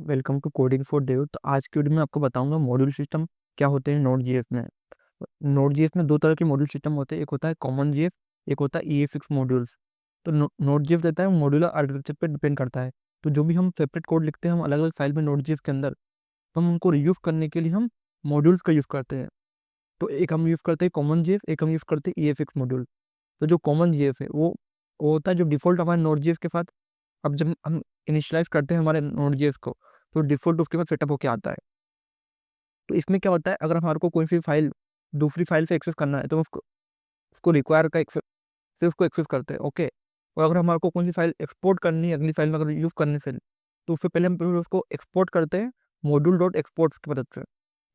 Welcome to coding for dev. तो आज की वीडियो में आपको बताऊंगा मॉड्यूल सिस्टम क्या होते हैं नोड जीएस में। नोड जीएस में दो तरह के मॉड्यूल सिस्टम होते हैं, एक होता है कॉमन जीएस, एक होता है EA6 मॉड्यूल्स। तो नोड जीएस रहता है मॉड्यूलर आर्किटेक्चर पे डिपेंड करता है। तो जो भी हम सेपरेट कोड लिखते हैं हम अलग अलग फाइल में नोड जीएस के अंदर, तो हम उनको रीयूज करने के लिए हम मॉड्यूल्स का यूज़ करते हैं। तो एक हम यूज़ करते हैं कॉमन जीएस, एक हम यूज़ करते हैं EA6 मॉड्यूल। तो जो कॉमन जीएस है वो होता है जो डिफॉल्ट हमारे नोड जीएस के साथ, अब जब हम इनिशियलाइज करते हैं हमारे नोड जेएस को, तो डिफॉल्ट उसके बाद सेटअप होके आता है। तो इसमें क्या होता है, अगर हमारे को कोई भी फाइल दूसरी फाइल से एक्सेस करना है तो उसको उसको रिक्वायर का एक्सेस से उसको एक्सेस करते हैं। ओके। और अगर हमारे को कोई सी फाइल एक्सपोर्ट करनी है अगली फाइल में अगर यूज़ करने से, तो उससे पहले हम पहले उसको एक्सपोर्ट करते हैं मॉड्यूल डॉट एक्सपोर्ट की मदद से।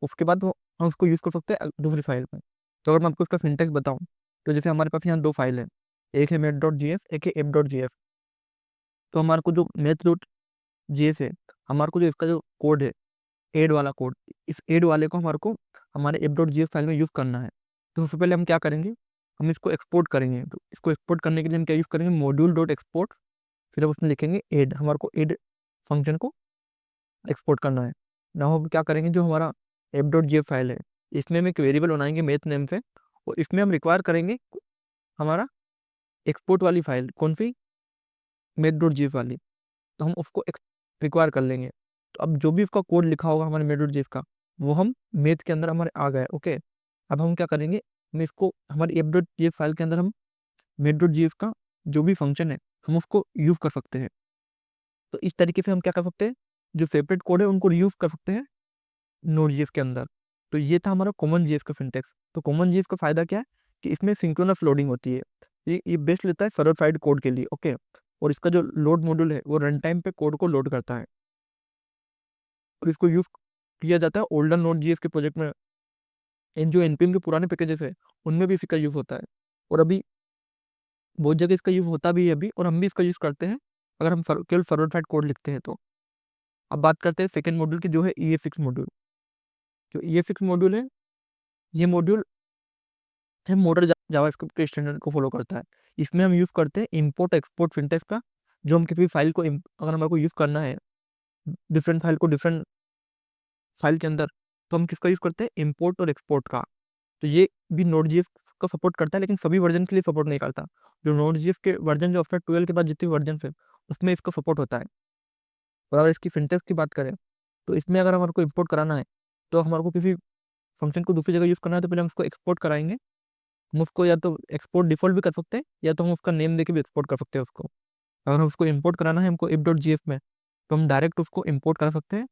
उसके बाद हम उसको यूज़ कर सकते हैं दूसरी फाइल में। तो अगर मैं आपको इसका सिंटेक्स बताऊँ, तो जैसे हमारे पास यहाँ दो फाइल है, एक है मेथ डॉट जी एस, एक है एप डॉट जी एस। तो हमारे को जो मैथ डॉट जीएस है, हमारे को जो इसका जो कोड है, एड वाला कोड, इस एड वाले को हमारे को हमारे एप डॉट जीएस फाइल में यूज़ करना है। तो सबसे पहले हम क्या करेंगे, हम इसको एक्सपोर्ट करेंगे। तो इसको एक्सपोर्ट करने के लिए हम क्या यूज़ करेंगे, मॉड्यूल डॉट एक्सपोर्ट। फिर हम उसमें लिखेंगे एड, हमारे को एड फंक्शन को एक्सपोर्ट करना है। ना हम क्या करेंगे, जो हमारा एप डॉट जीएस फाइल है, इसमें हम एक वेरिएबल बनाएंगे मैथ नेम से, और इसमें हम रिक्वायर करेंगे हमारा एक्सपोर्ट वाली फाइल, कौन सी, मैथ डॉट जीएस वाली। तो हम उसको रिक्वायर कर लेंगे। तो अब जो भी उसका कोड लिखा होगा हमारे मेड डॉट जेएस का, वो हम मेथ के अंदर हमारे आ गए। ओके। अब हम क्या करेंगे, हम इसको हमारी एप डॉट जेएस फाइल के अंदर हम मेड डॉट जेएस का जो भी फंक्शन है हम उसको यूज कर सकते हैं। तो इस तरीके से हम क्या कर सकते हैं, जो सेपरेट कोड है उनको यूज कर सकते हैं नोड जेएस के अंदर। तो ये था हमारा कॉमन जेएस का सिंटेक्स। तो कॉमन जेएस का फायदा क्या है कि इसमें सिंक्रोनस लोडिंग होती है। ये बेस्ट लेता है सर्वर साइड कोड के लिए। ओके। और इसका जो लोड मॉड्यूल है वो रन टाइम पे कोड को लोड करता है, और इसको यूज किया जाता है ओल्डर नोड जीएस के प्रोजेक्ट में। इन जो एनपीएम के पुराने पैकेजेस है उनमें भी इसका यूज होता है, और अभी बहुत जगह इसका यूज होता भी है अभी, और हम भी इसका यूज करते हैं अगर हम केवल सर्वर साइड कोड लिखते हैं तो। अब बात करते हैं सेकेंड मॉड्यूल की, जो है EA6 मॉड्यूल। जो EA6 मॉड्यूल है, ये मॉड्यूल है मॉडर्न जावास्क्रिप्ट के स्टैंडर्ड को फॉलो करता है। इसमें हम यूज करते हैं इम्पोर्ट एक्सपोर्ट सिंटेक्स का। जो हम किसी फाइल को अगर हमारे को यूज करना है डिफरेंट फाइल को डिफरेंट फाइल के अंदर, तो हम किसका यूज करते हैं, इम्पोर्ट और एक्सपोर्ट का। तो ये भी नोड जीएस का सपोर्ट करता है, लेकिन सभी वर्जन के लिए सपोर्ट नहीं करता। जो नोड जीएस के वर्जन जो आफ्टर 12 के बाद जितने वर्जन है उसमें इसका सपोर्ट होता है। और अगर इसकी सिंटेक्स की बात करें, तो इसमें अगर हमारे को इंपोर्ट कराना है, तो हमारे को किसी फंक्शन को दूसरी जगह यूज करना है, तो पहले हम उसको एक्सपोर्ट कराएंगे। हम उसको या तो एक्सपोर्ट डिफॉल्ट भी कर सकते हैं, या तो हम उसका नेम देके भी एक्सपोर्ट कर सकते हैं उसको। अगर हम उसको इंपोर्ट कराना है हमको app.js में, तो हम डायरेक्ट उसको इंपोर्ट करा सकते हैं,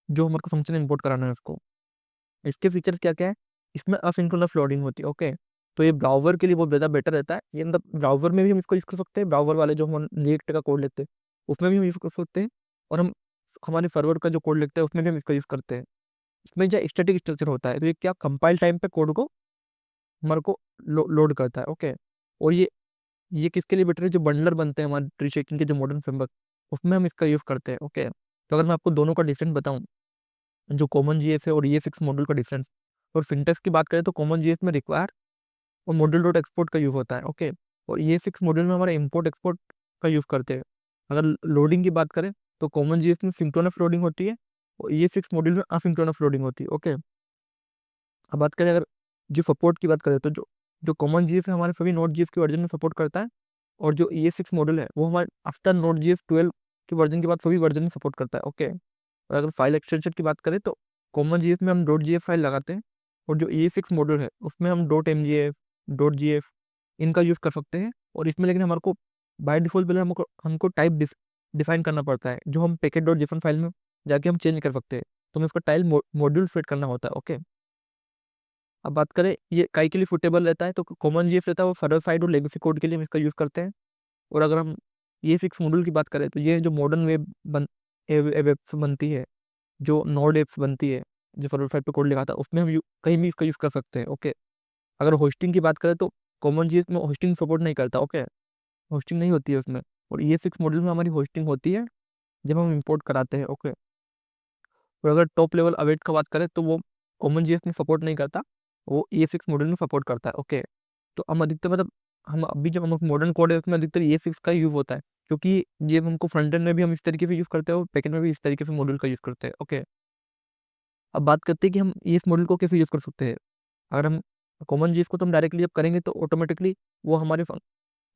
जो हमारे को फंक्शन इंपोर्ट कराना है उसको। इसके फीचर्स क्या क्या है, इसमें असिंक्रोनस लोडिंग होती है। ओके। तो ये ब्राउजर के लिए बहुत ज़्यादा बेटर रहता है। ये मतलब ब्राउजर में भी हम इसको यूज़ कर सकते हैं, ब्राउजर वाले जो हम रिएक्ट का कोड लिखते हैं उसमें भी हम यूज़ कर सकते हैं, और हम हमारे सर्वर का जो कोड लिखते हैं उसमें भी हम इसका यूज़ करते हैं। इसमें जो स्टैटिक स्ट्रक्चर होता है, तो ये क्या कंपाइल टाइम पे कोड को हमारे को लोड करता है। ओके। और ये किसके लिए बेटर है, जो बंडलर बनते हैं हमारे ट्री शेकिंग के जो मॉडर्न फ्रेमवर्क, उसमें हम इसका यूज़ करते हैं। ओके। तो अगर मैं आपको दोनों का डिफरेंस बताऊं, जो कॉमन जीएस है और EA6 मॉड्यूल का डिफरेंस, और सिंटेक्स की बात करें तो कॉमन जीएस में रिक्वायर और मॉड्यूल डॉट एक्सपोर्ट का यूज होता है। ओके। और EA6 मॉड्यूल में हमारा इंपोर्ट एक्सपोर्ट का यूज करते हैं। अगर लोडिंग की बात करें तो कॉमन जीएस में सिंक्रोनस लोडिंग होती है, और EA6 मॉड्यूल में असिंक्रोनस लोडिंग होती है। ओके। अब बात करें, अगर जो सपोर्ट की बात करें, तो जो जो कॉमन जीएस है हमारे सभी नोट जीएस के वर्जन में सपोर्ट करता है, और जो EA6 मॉड्यूल है वो हमारे आफ्टर नोट जीएस 12 के वर्जन के बाद सभी वर्जन में सपोर्ट करता है। ओके। और अगर फाइल एक्सटेंशन की बात करें, तो कॉमन जीएस में हम डॉट जीएफ फाइल लगाते हैं, और जो EA6 मॉड्यूल है उसमें हम डॉट MGF, डॉट GF इनका यूज़ कर सकते हैं। और इसमें लेकिन हमारे को बाय डिफॉल्ट पहले हमको टाइप डिफाइन करना पड़ता है, जो हम पैकेट डॉट JSON फाइल में जाके हम चेंज कर सकते हैं। तो हमें उसका टाइप मॉड्यूल सेट करना होता है। ओके। अब बात करें ये काई के लिए सुटेबल रहता है, तो कॉमन जीएफ रहता है वो सर्वर साइड और लेगेसी कोड के लिए हम इसका यूज़ करते हैं। और अगर हम EA6 मॉड्यूल की बात करें, तो ये जो मॉडर्न वेब एप्स बनती है, जो नोड एप्स बनती है, जो सर्वर साइड पे कोड लिखा था, उसमें हम कहीं भी इसका यूज़ कर सकते हैं। ओके। अगर होस्टिंग की बात करें, तो कॉमन जीएस में होस्टिंग सपोर्ट नहीं करता। ओके। होस्टिंग नहीं होती है उसमें, और EA6 मॉड्यूल में हमारी होस्टिंग होती है जब हम इंपोर्ट कराते हैं। ओके। और अगर टॉप लेवल अवेट का बात करें, तो वो कॉमन जीएस में सपोर्ट नहीं करता, वो EA6 मॉड्यूल में सपोर्ट करता है। ओके। तो हम अधिकतर मतलब हम अभी जब हम मॉडर्न कोड है उसमें अधिकतर EA6 का यूज होता है, क्योंकि ये हमको फ्रंट एंड में भी हम इस तरीके से यूज़ करते हैं और बैक एंड में भी इस तरीके से मॉड्यूल का यूज़ करते हैं। ओके, अब बात करते हैं कि हम इस मॉड्यूल को कैसे यूज़ कर सकते हैं। अगर हम कॉमन जीएस को तो हम डायरेक्टली जब करेंगे तो ऑटोमेटिकली वो हमारे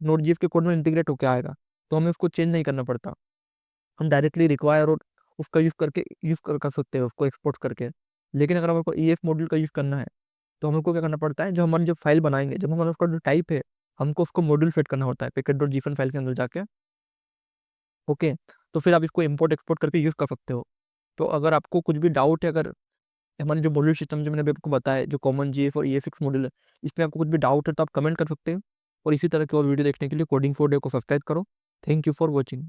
नोड जीएस के कोड में इंटीग्रेट होकर आएगा, तो हमें उसको चेंज नहीं करना पड़ता। हम डायरेक्टली रिक्वायर और उसका यूज़ करके कर सकते हैं उसको एक्सपोर्ट करके। लेकिन अगर हमको ईएफ मॉड्यूल का यूज़ करना है तो हमको क्या करना पड़ता है, जो फाइल बनाएंगे, जब हमारा उसका जो टाइप है, हमको उसको मॉड्यूल सेट करना होता है package.json फाइल के अंदर जाके। ओके, तो फिर आप इसको इम्पोर्ट एक्सपोर्ट करके यूज़ कर सकते हो। तो अगर आपको कुछ भी डाउट है, अगर हमारे जो मॉड्यूल सिस्टम जो मैंने अभी आपको बताया, जो कॉमन जीएफ और ईएफएक्स मॉड्यूल है, इसमें आपको कुछ भी डाउट है तो आप कमेंट कर सकते हैं। और इसी तरह की और वीडियो देखने के लिए कोडिंग फॉर डे को सब्सक्राइब करो। Thank you for watching.